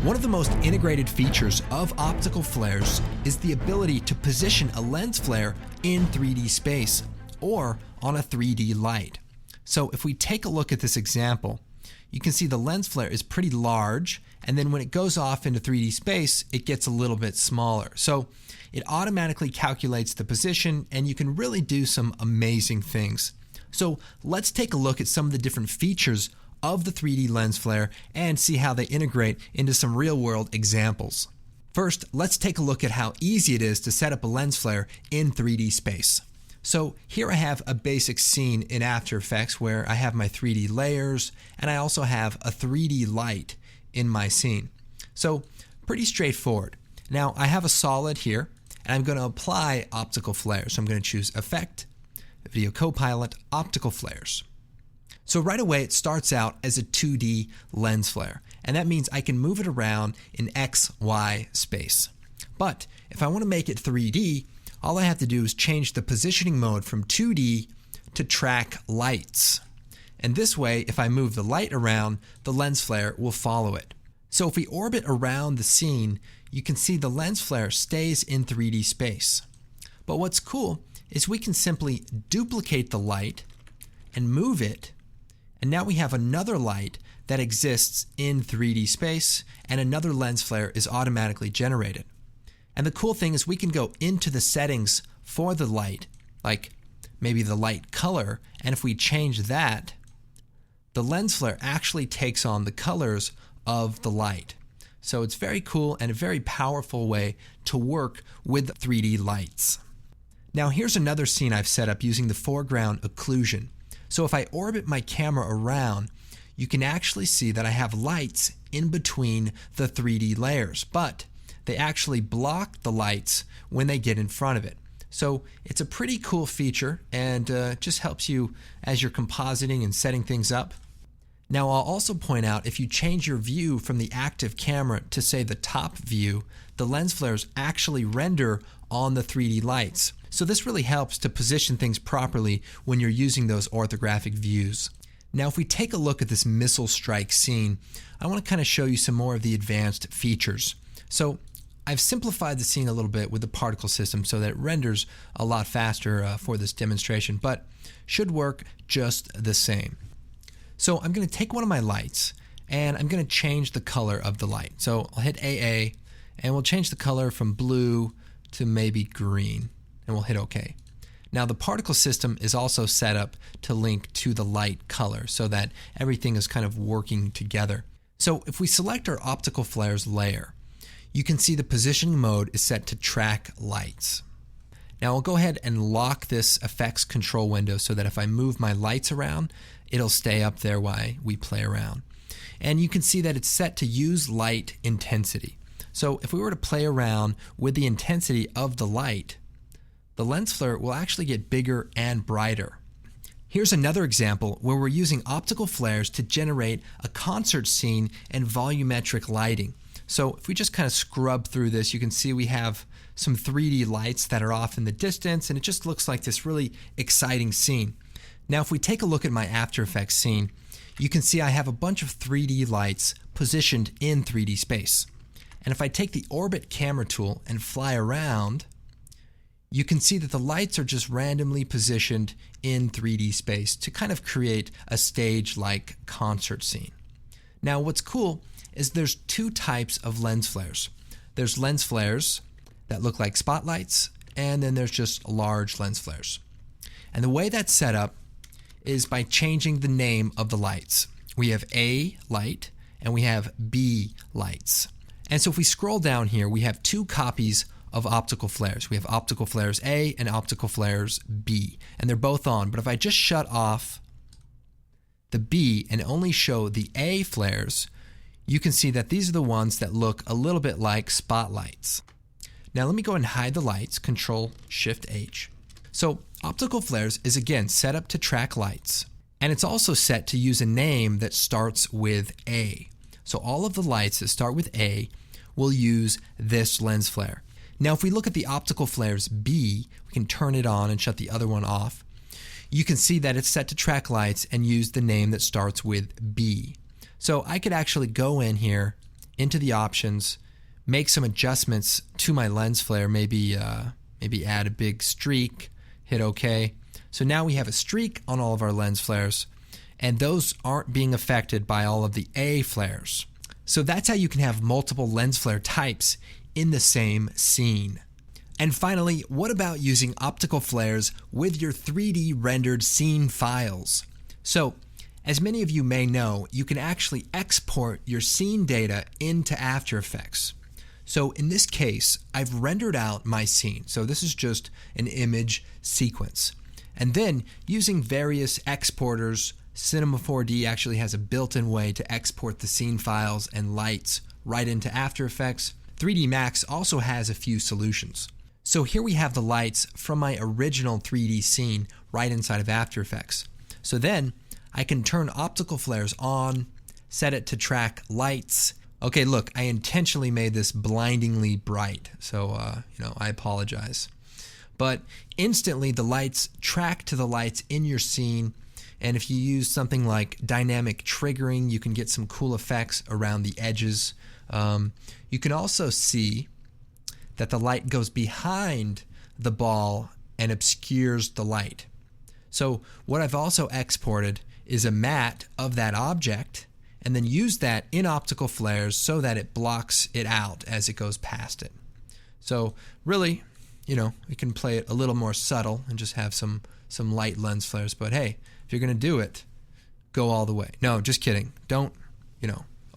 One of the most integrated features of optical flares is the ability to position a lens flare in 3D space or on a 3D light. So if we take a look at this example, you can see the lens flare is pretty large, and then when it goes off into 3D space, it gets a little bit smaller. So it automatically calculates the position, and you can really do some amazing things. So let's take a look at some of the different features of the 3D lens flare and see how they integrate into some real-world examples. First, let's take a look at how easy it is to set up a lens flare in 3D space. So here I have a basic scene in After Effects where I have my 3D layers, and I also have a 3D light in my scene. So pretty straightforward. Now I have a solid here, and I'm going to apply optical flares. So I'm going to choose Effect, Video Copilot, Optical Flares. So right away it starts out as a 2D lens flare, and that means I can move it around in X, Y space. But if I want to make it 3D, all I have to do is change the positioning mode from 2D to track lights. And this way, if I move the light around, the lens flare will follow it. So if we orbit around the scene, you can see the lens flare stays in 3D space. But what's cool is we can simply duplicate the light and move it, and now we have another light that exists in 3D space, and another lens flare is automatically generated. And the cool thing is we can go into the settings for the light, like maybe the light color, and if we change that, the lens flare actually takes on the colors of the light. So it's very cool and a very powerful way to work with 3D lights. Now here's another scene I've set up using the foreground occlusion. So if I orbit my camera around, you can actually see that I have lights in between the 3D layers, but they actually block the lights when they get in front of it. So it's a pretty cool feature, and just helps you as you're compositing and setting things up. Now I'll also point out, if you change your view from the active camera to say the top view, the lens flares actually render on the 3D lights. So this really helps to position things properly when you're using those orthographic views. Now if we take a look at this missile strike scene, I want to kind of show you some more of the advanced features. So I've simplified the scene a little bit with the particle system so that it renders a lot faster for this demonstration, but should work just the same. So I'm going to take one of my lights and I'm going to change the color of the light. So I'll hit AA and we'll change the color from blue to maybe green, and we'll hit OK. Now the particle system is also set up to link to the light color so that everything is kind of working together. So if we select our optical flares layer, you can see the positioning mode is set to track lights. Now I'll go ahead and lock this effects control window so that if I move my lights around, it'll stay up there while we play around. And you can see that it's set to use light intensity. So if we were to play around with the intensity of the light, the lens flare will actually get bigger and brighter. Here's another example where we're using optical flares to generate a concert scene and volumetric lighting. So if we just kind of scrub through this, you can see we have some 3D lights that are off in the distance, and it just looks like this really exciting scene. Now if we take a look at my After Effects scene, you can see I have a bunch of 3D lights positioned in 3D space. And if I take the Orbit camera tool and fly around, you can see that the lights are just randomly positioned in 3D space to kind of create a stage-like concert scene. Now what's cool is there's two types of lens flares. There's lens flares that look like spotlights, and then there's just large lens flares. And the way that's set up is by changing the name of the lights. We have A light and we have B lights. And so if we scroll down here, we have two copies of optical flares. We have optical flares A and optical flares B, and they're both on. But if I just shut off the B and only show the A flares, you can see that these are the ones that look a little bit like spotlights. Now let me go and hide the lights, Control-Shift-H. So optical flares is again set up to track lights, and it's also set to use a name that starts with A. So all of the lights that start with A will use this lens flare. Now if we look at the optical flares B, we can turn it on and shut the other one off. You can see that it's set to track lights and use the name that starts with B. So I could actually go in here into the options, make some adjustments to my lens flare, maybe add a big streak, hit OK. So now we have a streak on all of our lens flares, and those aren't being affected by all of the A flares. So that's how you can have multiple lens flare types in the same scene. And finally, what about using optical flares with your 3D rendered scene files? So, as many of you may know, you can actually export your scene data into After Effects. So in this case, I've rendered out my scene. So this is just an image sequence. And then using various exporters, Cinema 4D actually has a built-in way to export the scene files and lights right into After Effects. 3D Max also has a few solutions. So here we have the lights from my original 3D scene right inside of After Effects. So then I can turn optical flares on, set it to track lights. Okay, look, I intentionally made this blindingly bright, so I apologize. But instantly the lights track to the lights in your scene, and if you use something like dynamic triggering, you can get some cool effects around the edges. You can also see that the light goes behind the ball and obscures the light. So what I've also exported is a matte of that object, and then use that in optical flares so that it blocks it out as it goes past it. So really, we can play it a little more subtle and just have some light lens flares. But hey, if you're going to do it, go all the way. No, just kidding. Don't,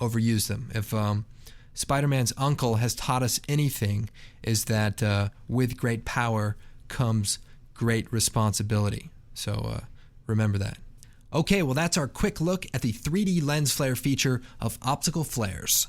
overuse them. If Spider-Man's uncle has taught us anything, is that with great power comes great responsibility. So remember that. Okay, well that's our quick look at the 3D lens flare feature of optical flares.